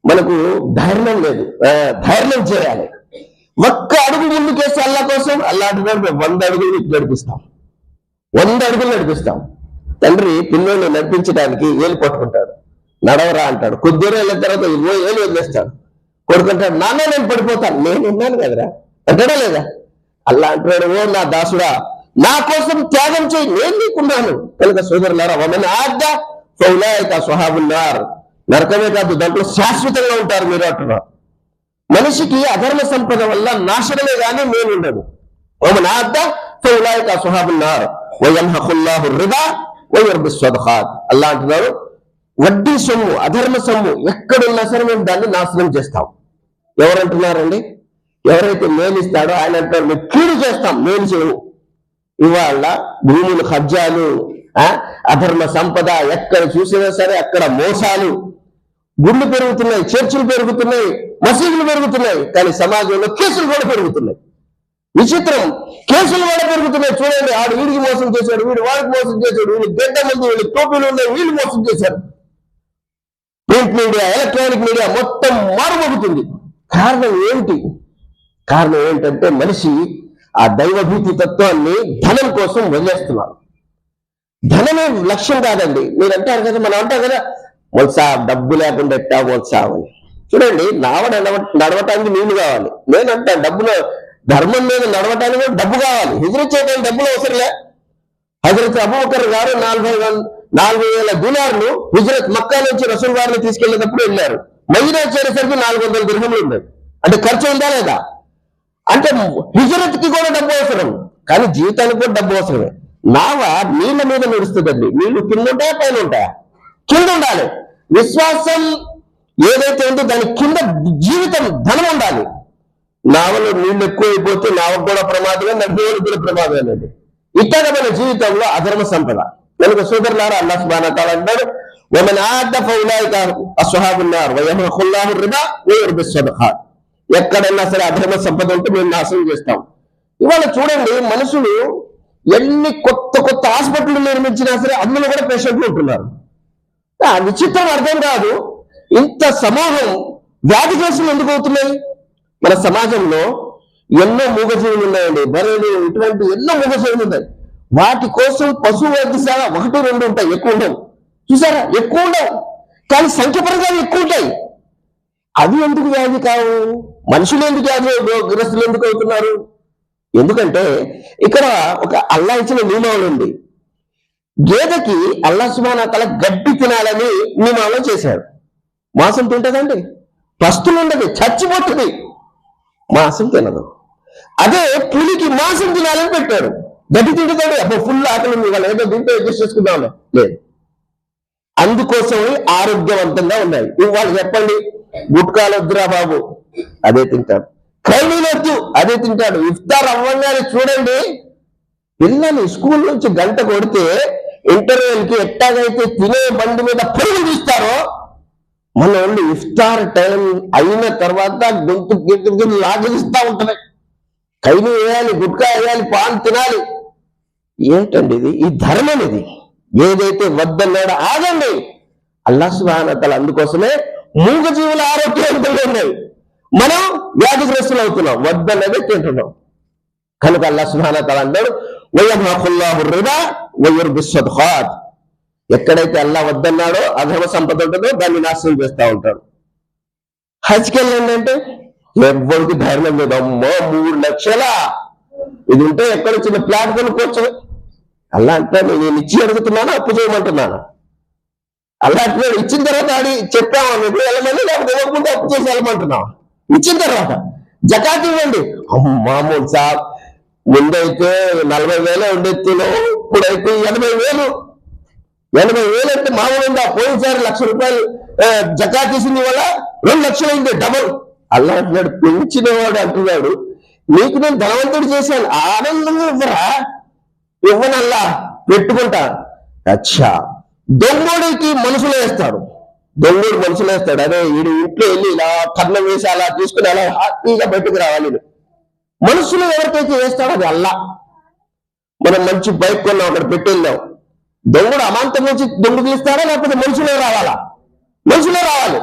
మనకు ధైర్యం లేదు, ధైర్యం చేయాలి. ఒక్క అడుగు ముందుకేసి అల్లా కోసం, అల్లా అంటున్నాడు, 100 అడుగులు నడిపిస్తాం, 100 అడుగులు నడిపిస్తాం. తండ్రి పిల్లల్ని నడిపించడానికి ఏలు పట్టుకుంటాడు, నడవరా అంటాడు. కొద్ది రోజుల తర్వాత ఏలు వదిలేస్తాడు. కొడుకుంటాడు, నాన్న నేను పడిపోతాను, నేను ఉన్నాను కదరా, అంటాడా లేదా? అల్లా అంటున్నాడు, ఓ నా దాసుడా, నా కోసం త్యాగం చేయి, నేను నీకున్నాను. కనుక సోదరులారా, వమన్ ఆద్ద ఫౌలాయిక స్వహాబున్నార్, నరకమే కాదు దాంట్లో శాశ్వతంగా ఉంటారు మీరు అంటున్నారు. మనిషికి అధర్మ సంపద వల్ల నాశనమే కానీ నేను ఉండదు. వమన్ ఆద్ద ఫౌలాయిక స్వహాబున్నార్ వయన్హఖుల్లాహు రిబా వయర్బి స్సదఖాత్. అల్లా అంటున్నారు, వడ్డీ సొమ్ము, అధర్మ సొమ్ము ఎక్కడున్నా సరే మేము దాన్ని నాశనం చేస్తాం. ఎవరంటున్నారండి? ఎవరైతే మేలు ఇస్తాడో ఆయన అంటారు, మేము కీడు చేస్తాం, మేలు చేయము. ఇవాళ భూములు కబ్జాలు, అధర్మ సంపద, ఎక్కడ చూసినా సరే అక్కడ మోసాలు, గుళ్ళు పెరుగుతున్నాయి, చర్చిలు పెరుగుతున్నాయి, మసీదులు పెరుగుతున్నాయి, కానీ సమాజంలో కేసులు కూడా పెరుగుతున్నాయి. విచిత్రం, కేసులు కూడా పెరుగుతున్నాయి. చూడండి, ఆడు వీడికి మోసం చేశాడు, వీడు వాడికి మోసం చేశాడు, వీళ్ళు గడ్డ మంది, వీళ్ళు టోపీలు ఉన్నాయి, వీళ్ళు మోసం చేశారు. ప్రింట్ మీడియా, ఎలక్ట్రానిక్ మీడియా మొత్తం మారుమోగుతుంది. కారణం ఏంటి? కారణం ఏంటంటే మనిషి ఆ దైవభీతి తత్వాన్ని ధనం కోసం వదిలేస్తున్నారు. ధనమే లక్ష్యం కాదండి. మీరు అంటారు కదా, మనం అంటారు కదా, మొత్సా డబ్బు లేకుండా ఎట్టా మొత్సావని. చూడండి, నడవటానికి నీళ్లు కావాలి. నేను అంటాను, డబ్బులో ధర్మం మీద నడవటానికి డబ్బు కావాలి. హిజ్రత్ చేయడానికి డబ్బులు అవసరంలే. హజరత్ అబూబకర్ గారు 40,000 దినార్లు హిజ్రత్ మక్కా నుంచి రసూల్ గారిని తీసుకెళ్లేటప్పుడు వెళ్ళారు. మదీనా చేరేసరికి 400 దిర్హములు ఉన్నాయి. అంటే ఖర్చు ఉందా లేదా? అంటే హిజ్రత్ కి కూడా డబ్బు అవసరం, కానీ జీవితానికి కూడా డబ్బు అవసరమే. నావ నీళ్ళ మీద నడుస్తుందండి. నీళ్లు కింద ఉంటాయా పైన ఉంటాయా? కింద ఉండాలి. విశ్వాసం ఏదైతే ఉందో దాని కింద జీవితం, ధనం ఉండాలి. నావలో నీళ్లు ఎక్కువైపోతే నావకు కూడా ప్రమాదమే, నడిపేవాడికి కూడా ప్రమాదమేనండి. ఇట్లాగా మన జీవితంలో అధర్మ సంపద. కనుక సోదరులారా, అల్లాహ్ సుబ్హానహు వ తఆలా అంటాడు, వమన్ ఆద్ద ఫౌలాయిక అస్హాబున్నార్ వయన్హఖుల్లాహు రిబా వయర్బి స్సదఖాత్. ఎక్కడైనా సరే అధర్మ సంపద ఉంటే మేము నాశనం చేస్తాం. ఇవాళ చూడండి, మనుషులు ఎన్ని కొత్త కొత్త హాస్పిటల్ నిర్మించినా సరే అందులో కూడా పేషెంట్లు ఉంటున్నారు. విచిత్రం అర్థం కాదు. ఇంత సమూహం వ్యాధిగ్రస్తులు ఎందుకు అవుతున్నాయి? మన సమాజంలో ఎన్నో మూగజీవులు ఉన్నాయండి, బర్రెలు, ఇటువంటి ఎన్నో మూగజీవులు ఉన్నాయి. వాటి కోసం పశు వైద్యశాల 1-2 ఉంటాయి, ఎక్కువ ఉండవు. చూసారా, ఎక్కువ ఉండవు, కానీ సంఖ్యపరంగా ఎక్కువ ఉంటాయి. అవి ఎందుకు వ్యాధి కావు? మనుషులు ఎందుకు వ్యాధిగ్రస్తులు ఎందుకు అవుతున్నారు? ఎందుకంటే ఇక్కడ ఒక అల్లా ఇచ్చిన నియమం ఉంది. గేదెకి అల్లాహ్ సుబ్హానహు వ తఆలా గడ్డి తినాలని నియమం చేశాడు. మాంసం తింటదండి? పస్తులు ఉండదు, చచ్చిపోతుంది, మాంసం తినదు. అదే పులికి మాంసం తినాలని పెట్టాడు. గడ్డి తింటుందండి, అప్పుడు ఫుల్ ఆకలి ఉంది, వాళ్ళు ఏదో తింటే అడ్జస్ట్ చేసుకుందాం లేదు. అందుకోసం ఆరోగ్యవంతంగా ఉన్నాయి. వాళ్ళు చెప్పండి, గుట్కాలు వద్దురా బాబు, అదే తింటాడు. ఖైనీలు వద్దు, అదే తింటాడు. ఇఫ్తార్ అవ్వగానే చూడండి, పిల్లలు స్కూల్ నుంచి గంట కొడితే ఇంటర్వెల్కి ఎట్టాగైతే తినే బండి మీద పరుగులు తీస్తారో, మన వాళ్ళు ఇఫ్తార్ టైం అయిన తర్వాత గొంతు గిట్టు లాగిస్తూ ఉంటది. ఖైనీ వేయాలి, గుట్కా వేయాలి, పాన్ తినాలి. ఏంటండి ఇది? ఈ ధర్మం ఇది. ఏదైతే వద్దన్నాడో ఆగండి. అల్లాహ్ సుబ్హానహు వ తఆలా అందుకోసమే మూగజీవుల ఆరోగ్యవంతంగా ఉన్నాయి, మనం వ్యాధిగ్రస్తులు అవుతున్నాం, వద్దన్నదే తింటున్నాం. కనుక అల్లాహ్ సుబ్హానహు వ తఆలా అంటాడు, వయన్హఖుల్లాహు రిబా వయర్బి స్సదఖాత్. ఎక్కడైతే అల్లా వద్దన్నాడో అధర్మ సంపద ఉంటుందో దాన్ని నాశనం చేస్తూ ఉంటాడు. హజ్కి వెళ్ళండి అంటే ఎవరికి ధైర్యం లేదు. అమ్మో 3 లక్షల ఇది ఉంటే ఎక్కడ చిన్న ప్లాట్ కొనుక్కోవచ్చు. అల్లా అంటే నేను ఇచ్చి అడుగుతున్నాను, అప్పు చేయమంటున్నాను. అల్లా అంటున్నాడు, ఇచ్చిన తర్వాత ఆడి చెప్పాము మీకు వెళ్ళమని, లేకపోతే ఇవ్వకుండా అప్పు చేసి వెళ్ళమంటున్నాం. ఇచ్చిన తర్వాత జకాత్ ఇవ్వండి. మామూలు సాబ్, ముందైతే 40,000 ఉండేస్తున్నాం, ఇప్పుడైతే 80,000. 80,000 అంటే మామూలు ఉందా? పోయినసారి 1,00,000 రూపాయలు జకాత్ తీసింది వల్ల 2 లక్షలు అయింది, డబల్. అల్లా అంటున్నాడు, పెంచినవాడు అంటున్నాడు, నీకు నేను ధనవంతుడు చేశాను, ఆనందంగా ఇవ్వరా? ఇవ్వనల్లా, పెట్టుకుంటా. అచ్చా, దొంగోడికి మనసులో వేస్తాడు. దొంగోడు మనసులో వేస్తాడు, అదే వీడు ఇంట్లో వెళ్ళి ఇలా కన్నం వేసి అలా తీసుకుని అలా హ్యాపీగా బయటకు రావాలి. మనసులో ఎవరికైతే వేస్తాడో అది అల్లా. మనం మంచి బైక్ కొన్నాం, అక్కడ పెట్టేళ్ళాం, దొంగడు అమాంతం నుంచి దొంగ తీస్తాడా, లేకపోతే మనుషులే రావాలా? మనుషులే రావాలి.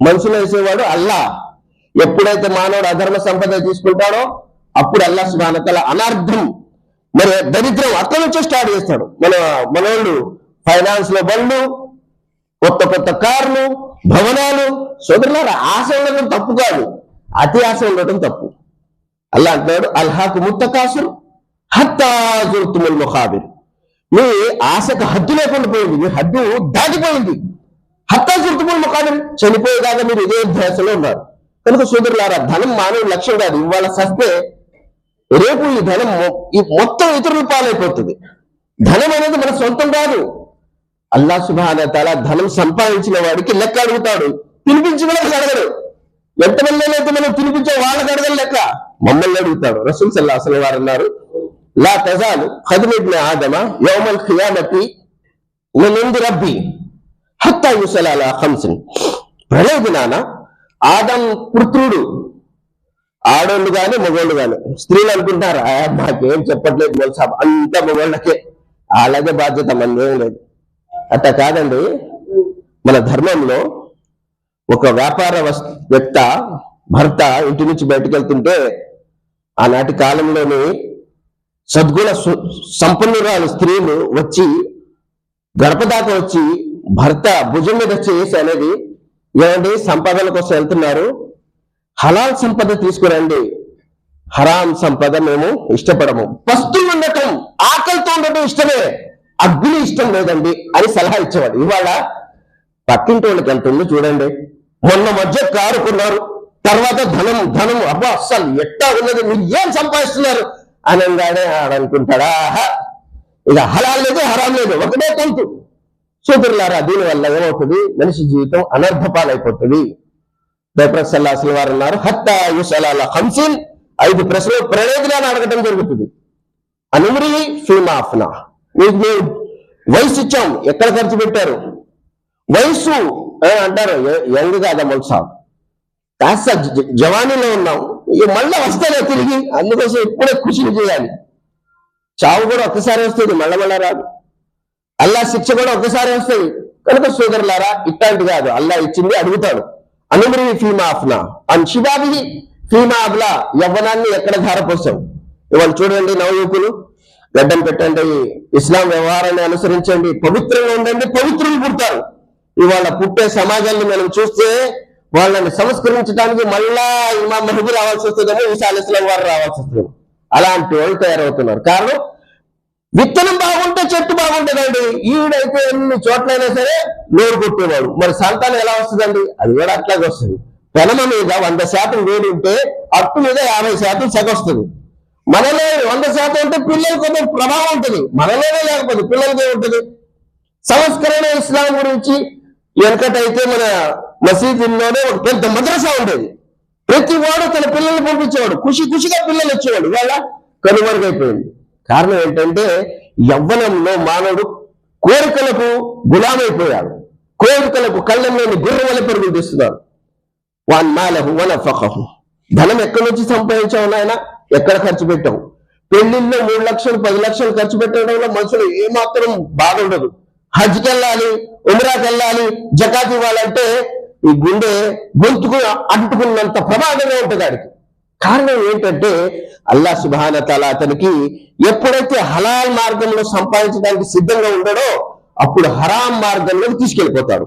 మనుషులు వేసేవాడు అల్లా. ఎప్పుడైతే మానవుడు అధర్మ సంపద తీసుకుంటాడో అప్పుడు అల్లాహ్ సుబ్హానహు వ తఆలా అనార్థం, మరి దరిద్రం అక్కడి నుంచే స్టార్ట్ చేస్తాడు. మనోళ్ళు ఫైనాన్స్ లో బండ్లు, కొత్త కొత్త కార్లు, భవనాలు. సోదరులారా, ఆశ ఉండడం తప్పు కాదు, అతి ఆశ ఉండటం తప్పు. అల్లా అంటున్నాడు అల్హాకు ముత్తకాసుర్ హత్తా జుర్తుముల్ ముఖాబిర్. మీ ఆశకు హద్దు లేకుండా పోయింది, మీ హద్దు దాటిపోయింది. హత్తా జుర్తుముల్ ముఖాబిర్, చనిపోయేదాకా మీరు ఇదే ధ్యాసలో ఉన్నారు. కనుక సోదరులారా, ధనం మానవుడి లక్ష్యం కాదు. ఇవాళ సస్తే రేపు ఈ ధనం మొత్తం ఇతరుల పాలైపోతుంది. ధనం అనేది మన సొంతం కాదు. అల్లా సుబ్హానహు వ తఆలా ధనం సంపాదించిన వాడికి లెక్క అడుగుతాడు, తినిపించిన వాళ్ళకి అడగడు. ఎంతమంది అయితే మనం తినిపించే వాళ్ళకి అడగలు లెక్క, మమ్మల్ని అడుగుతాడు. రసూల్ సల్లల్లాహు అలైహి వసల్లం వారు అన్నారు, లా తజాలు ఖద్ము ఇబ్న ఆదమ యౌమల్ ఖియామతి మిన్ ఇంది రబ్బి హత్తా యుసల అలా ఖమ్సిన్. ప్రళయ దినాన ఆదం పుత్రుడు, ఆడోళ్ళు కానీ మగోళ్ళు కానీ, స్త్రీలు అనుకుంటారా మాకేం చెప్పట్లేదు తెలుసా, అంతా మగోళ్ళకే, అలాగే బాధ్యత మనదేం లేదు. అట్లా కాదండి. మన ధర్మంలో ఒక వ్యాపార భర్త ఇంటి నుంచి బయటకు వెళ్తుంటే ఆనాటి కాలంలోని సద్గుణ సంపన్నురాలు స్త్రీలు వచ్చి గడప దాకా వచ్చి భర్త భుజం మీద చేసి అనేది, ఏమండి సంపాదన కోసం వెళ్తున్నారు, హలాల్ సంపద తీసుకురండి, హరాం సంపద మేము ఇష్టపడము. పస్తులు ఉండటం, ఆకలితో ఉండటం ఇష్టమే, అగ్ని ఇష్టం లేదండి అని సలహా ఇచ్చేవాడు. ఇవాళ పక్కింటి వాళ్ళకి వెళ్తుంది చూడండి, మొన్న మధ్య కారు కొన్నారు, తర్వాత ధనం అబ్బా అస్సలు ఎట్టా ఉన్నది, మీరు ఏం సంపాదిస్తున్నారు అనగానే ఆడనుకుంటాడా, ఇక హలాల్ లేదు హరాం లేదు, ఒకటే తంతు. సోదరులారా, దీనివల్ల ఏమవుతుంది, మనిషి జీవితం అనర్థపాలైపోతుంది. ప్రవక్త సల్లల్లాహు అలైహి వసల్లం వారు అన్నారు, హత్తా యుసల అలా ఖమ్సిన్, 5 ప్రశ్నలు ప్రయోజనాలు అడగటం జరుగుతుంది. అనుమరి ఫీమా అఫ్నా, మీకు మేము వయసు ఇచ్చాం, ఎక్కడ ఖర్చు పెట్టారు, వయసు అంటారు యంగ్ కాదా మొలసాబ్, కాస్త జవానీలో ఉన్నాం, ఇక మళ్ళీ వస్తానే తిరిగి, అందుకోసం ఇప్పుడే కృషి చేయాలి. చావు కూడా ఒక్కసారి వస్తుంది, మళ్ళా రాదు. అల్లా శిక్ష కూడా ఒక్కసారి వస్తుంది. కనుక సోదరులారా, ఇట్లాంటి కాదు, అల్లా ఇచ్చింది అడుగుతాడు. అనుమరి ఫీమా అఫ్నా అన్ షిబాబిహి ఫీమా అబ్లా, యవ్వనాన్ని ఎక్కడ ధారపోసాం. ఇవాళ చూడండి, నవయువకులు గడ్డం పెట్టండి, ఇస్లాం వ్యవహారాన్ని అనుసరించండి, పవిత్రంగా ఉండండి, పవిత్రులు పుడతారు. ఇవాళ పుట్టే సమాజాన్ని మనం చూస్తే వాళ్ళని సంస్కరించడానికి మళ్ళా ఇమాం మహదీ రావాల్సి వస్తుందేమో, ఈసా అలైహిస్సలాం వారు రావాల్సి వస్తుందేమో, అలాంటి వాళ్ళు తయారవుతున్నారు. కారణం, విత్తనం బాగుంటే చెట్టు బాగుంటుందండి. ఈడైతే ఎన్ని చోట్లైనా సరే నోరు కొట్టేవాడు, మరి సంతానం ఎలా వస్తుందండి, అది కూడా అట్లాగే వస్తుంది. పెనమ మీద 100% వేడి ఉంటే అట్టు మీద 50% సెగ వస్తుంది. మనలో 100% ఉంటే పిల్లలు కొంచెం ప్రభావం ఉంటుంది, మనలోనే లేకపోతే పిల్లలకే ఉంటుంది. సంస్కరణ ఇస్లాం గురించి వెనకటైతే మన మసీదుల్లోనే ఒక పెద్ద మద్రసా ఉండేది. ప్రతి వాడు తన పిల్లల్ని పంపించేవాడు, ఖుషిగా పిల్లలు వచ్చేవాడు. ఇవాళ కనుమరుగైపోయింది. కారణం ఏంటంటే, యవ్వనంలో మానవుడు కోరికలకు గులామైపోయాడు, కోరికలకు కళ్ళంలోని గుర్రం వల్ల పరుగులు తీస్తున్నాడు. వాన్ మాలహు వనఫఖహు, ధనం ఎక్కడి నుంచి సంపాదించావు నాయన, ఎక్కడ ఖర్చు పెట్టావు. పెళ్లిల్లో 3 లక్షలు 10 లక్షలు ఖర్చు పెట్టడంలో మనుషులు ఏమాత్రం బాధ ఉండదు. హజ్కి వెళ్ళాలి, ఉమ్రాకి వెళ్ళాలి, జకాత్ ఇవ్వాలంటే ఈ గుండె గొంతుకు అంటుకున్నంత ప్రమాదంగా ఉంటుంది ఆడికి. కారణం ఏంటంటే, అల్లాహ్ సుబ్హానహు వ తఆలా అతనికి ఎప్పుడైతే హలాల్ మార్గంలో సంపాదించడానికి సిద్ధంగా ఉండడో అప్పుడు హరాం మార్గంలోకి తీసుకెళ్ళిపోతాడు.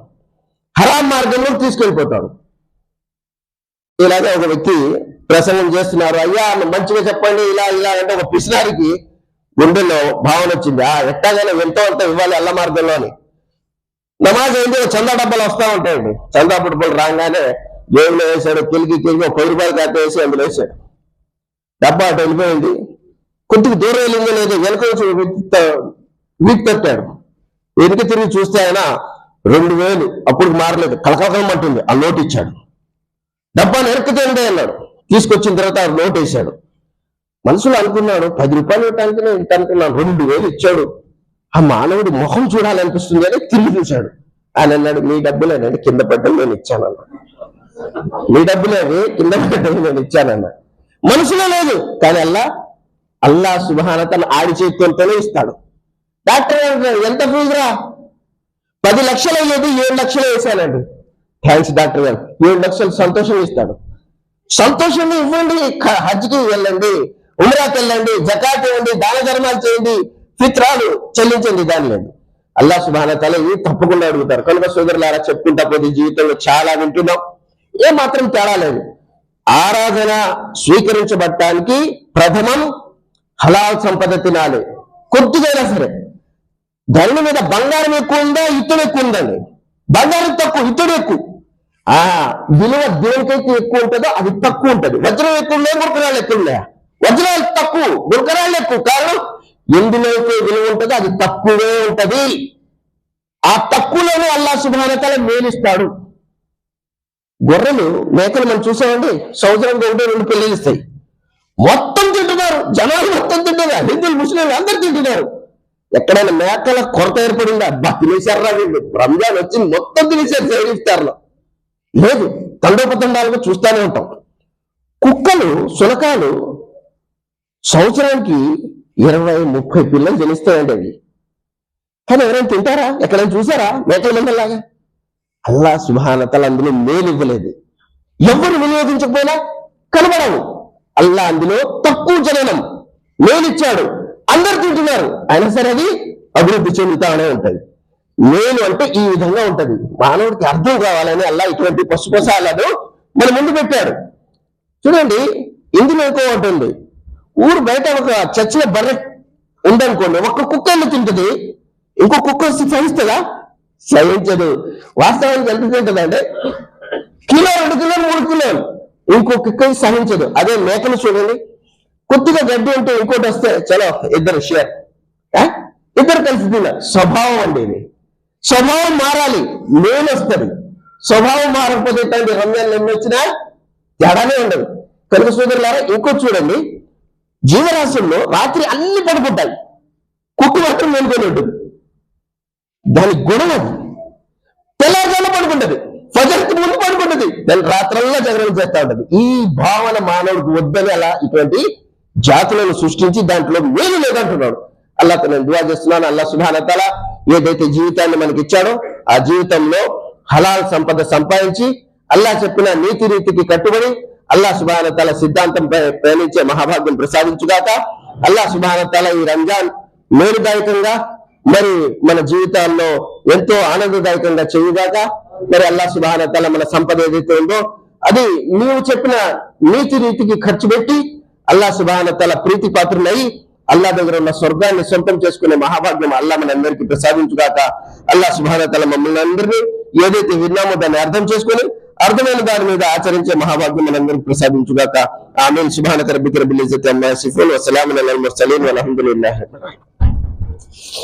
ఇలాగే ఒక వ్యక్తి ప్రసంగం చేస్తున్నారు, అయ్యా మంచిగా చెప్పండి ఇలా అంటే ఒక పిసినారికి గుండెల్లో భావన వచ్చింది, ఎట్టాగానే ఎంతో అంత ఇవ్వాలి అల్ల మార్గంలో అని. నమాజ్ ఏంటి, చందా డబ్బాలు వస్తా ఉంటాయండి, చందా డబ్బాలు రాగానే జేబులో వేసాడు, కిలికి 10 రూపాయలు కట్టేసి అందులో వేసాడు. డబ్బా అటు వెళ్ళిపోయింది, కొద్దిగా దూరం వెళ్ళిందో లేదో వెనక వీక్ పెట్టాడు. వెనుక తిరిగి చూస్తే ఆయన 2000 అప్పుడు మారలేదు, కలకలమంటుంది, ఆ నోటు ఇచ్చాడు. డబ్బాను వెనక్కి తేండి అన్నాడు, తీసుకొచ్చిన తర్వాత ఆ నోటు వేశాడు. మనసులో అనుకున్నాడు, 10 రూపాయలు ఇవ్వటానికి నేను ఇంత అనుకున్నాను, 2000 ఇచ్చాడు, ఆ మానవుడి ముఖం చూడాలనిపిస్తుంది అని తిరిగి చూశాడు. ఆయన అన్నాడు, మీ డబ్బులేనండి, కింద పడ్డం నేను ఇచ్చానన్నాడు. మీ డబ్బులేవి, కింద పడ్డం నేను ఇచ్చానన్నాడు. మనసులో లేదు, కానీ అల్లాహ్ సుబ్హానహు వ తఆలా ఆడి చేతితోనే ఇస్తాడు. డాక్టర్ ఎంత ఫీజురా, 10 లక్షలు అయ్యేది 7 లక్షలు వేసానండి. థ్యాంక్స్ డాక్టర్ గారు, 7 లక్షలు సంతోషం ఇస్తాడు. సంతోషంగా ఇవ్వండి, హజ్కి వెళ్ళండి, ఉమ్రాకి వెళ్ళండి, జకాత్ ఇవ్వండి, దాన ధర్మాలు చేయండి, ఫిత్రాలు చెల్లించండి, దాని లేదు. అల్లాహ్ సుబ్హానహు వ తఆలా ఇవి తప్పకుండా అడుగుతారు. కనుక సోదరులారా, చెప్పుకుంటా పోతే జీవితంలో చాలా వింటున్నాం, ఏ మాత్రం తేడా లేదు. ఆరాధన స్వీకరించబడటానికి ప్రథమం హలాల్ సంపద తినాలి. కొద్దిగైనా సరే. ధరల మీద బంగారం ఎక్కువ ఉందా, ఇత్తడి ఎక్కువ ఉందండి? బంగారం తక్కువ, ఇత్తడి ఎక్కువ. ఆ విలువ దేనికైతే ఎక్కువ ఉంటుందో అది తక్కువ ఉంటుంది. వజ్రం ఎక్కువ ఉన్నాయా, గురకరాళ్ళు ఎక్కువ ఉన్నాయా? వజ్రాలు తక్కువ, గురకరాళ్ళు ఎక్కువ. కారణం ఎందులో అయితే విలువ ఉంటుందో అది తక్కువే ఉంటది. ఆ తక్కువలోనే అల్లాహ్ సుబ్హానహు వ తఆలా మేలిస్తాడు. గొర్రెలు, మేకలు మనం చూసామండి, సంవత్సరానికి 1-2 పిల్లలు ఇస్తాయి. మొత్తం తింటున్నారు, జనాలు మొత్తం తింటున్నారు, హిందువులు ముస్లింలు అందరు తింటున్నారు. ఎక్కడైనా మేకల కొరత ఏర్పడిందా? అబ్బా తినేశారా వీళ్ళు, రంజాన్ వచ్చింది మొత్తం తినేశారు సైడ్ ఇఫ్తార్లో. లేదు, తండోపతండాలుగా చూస్తూనే ఉంటాం. కుక్కలు, శునకాలు సంవత్సరానికి 20-30 పిల్లలు జనిస్తాయండి అవి. కానీ ఎవరైనా తింటారా? ఎక్కడైనా చూసారా మేకల మందలాగా? అల్లాహ్ సుబ్హానహు వ తఆలా అందులో మేలు ఇవ్వలేదు. ఎవరు వినియోగించకపోయినా కనబడవు. అల్లాహ్ అందులో తక్కువ జననం మేలిచ్చాడు, అందరు తింటున్నారు, అయినా సరే అది అభివృద్ధి చెందుతానే ఉంటది. మేలు అంటే ఈ విధంగా ఉంటది. మానవుడికి అర్థం కావాలని అల్లాహ్ ఇటువంటి పశుపశాలను మన ముందు పెట్టాడు. చూడండి, ఇందులో ఎక్కువ ఉంటుంది. ఊరు బయట ఒక చచ్చిన బర్రె ఉందనుకోండి, ఒక్క కుక్క ఎన్ని తింటుంది, ఇంకో కుక్క సహిస్తుందా? సహించదు. వాస్తవానికి ఎంత తింటుందంటే కిలో, 2 కిలోలు, 3 కిలోలు. ఇంకో కుక్క సహించదు. అదే మేకలు చూడండి, కొద్దిగా గడ్డి ఉంటే ఇంకోటి వస్తే చలో ఇద్దరు షేర్, ఇద్దరు కలిసి తిన్నారు. స్వభావం అండి ఇది. స్వభావం మారాలి, మేలు వస్తుంది. స్వభావం మారకపోతే రంజాన్ ఎన్ని వచ్చినా తేడానే ఉండదు. కనుక సోదరులారా, ఇంకో చూడండి, జీవరాశుల్లో రాత్రి అన్ని పడుకుంటాయి, కుక్క మాత్రం మేలుకొని ఉంటుంది. దాని గుణం అది. తెల్లవారుజామున పడుకుంటది, ఫజర్కి ముందు పడుకుంటది, దాని రాత్రల్లా జాగ్రత్త చేస్తా ఉంటది. ఈ భావన మానవుడికి వద్దని అలా ఇటువంటి జాతులను సృష్టించి దాంట్లో మేలు లేదంటున్నాడు. అల్లాహ్ నేను దుఆ చేస్తున్నాను, అల్లాహ్ సుబ్హానహు వ తఆలా ఏదైతే జీవితాన్ని మనకి ఇచ్చాడో ఆ జీవితంలో హలాల్ సంపద సంపాదించి అల్లాహ్ చెప్పిన నీతి రీతికి కట్టుబడి అల్లాహ్ సుబ్హానహు వ తఆలా సిద్ధాంతంపై ప్రయాణించే మహాభాగ్యం ప్రసాదించుగాక. అల్లాహ్ సుబ్హానహు వ తఆలా ఈ రంజాన్ మేలుదాయకంగా మరి మన జీవితాల్లో ఎంతో ఆనందదాయకంగా చేయుగాక. మరి అల్లాహ్ సుబ్హానహు వ తఆలా మన సంపద ఏదైతే ఉందో అది నీవు చెప్పిన నీతి రీతికి ఖర్చు పెట్టి అల్లాహ్ సుబ్హానహు వ తఆలా ప్రీతి పాత్రులై అల్లాహ్ దగ్గర ఉన్న స్వర్గాన్ని సొంతం చేసుకునే మహాభాగ్యం అల్లాహ్ మనందరికీ ప్రసాదించుగాక. అల్లాహ్ సుబ్హానహు వ తఆలా మమ్మల్ని అందరినీ ఏదైతే విన్నామో దాన్ని అర్థం చేసుకుని అర్థమైన దాని మీద ఆచరించే మహాభాగ్యం మనందరికీ ప్రసాదించుగాక. ఆమీన్. సుబ్హానక రబ్బిక రబ్బిల్ ఇజ్జతి అమ్మా యసిఫూన్, వ సలామున్ అలల్ ముర్సలీన్, వల్హమ్దులిల్లాహి రబ్బిల్ ఆలమీన్.